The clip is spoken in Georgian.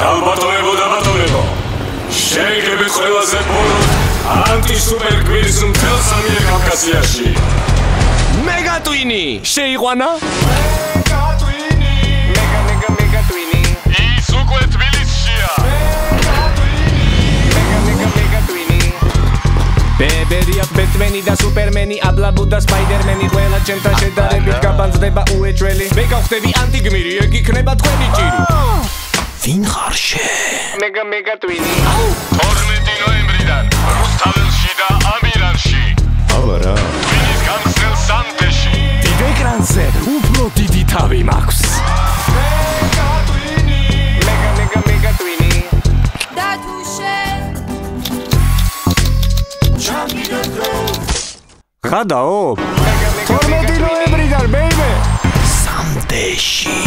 ალბატონებო და ბატონებო, შეგებით ყველაზე ბოლოდ ანტი-სუპერგვირს მთელ სამიერკავკასიაში. მეგატვინი შეიყვანა? მეგატვინი. ის უკვე თბილისშია. მეგატვინი. ბებერია ბეტმენი და სუპერმენი, აბლაბუ და სპაიდერმენი, ყველა ჩემთან შედარებით გაბანძდება უეჭველი. მე გავხდები ანტიგმირი, ეგ იქნება თქვენი ჭირი. ვინ ხარ შენ? მეგატვინი. 12 ნოემბრიდან რუსთაველში და ამირანში. აბარა. ვინის გამხსნელ სანტეში. დიდ ეკრანზე უფრო დიდი თავი მაქვს. მეგატვინი. და თუ შენ ღადაო? 12 ნოემბრიდან ბეიბე. სანტეში.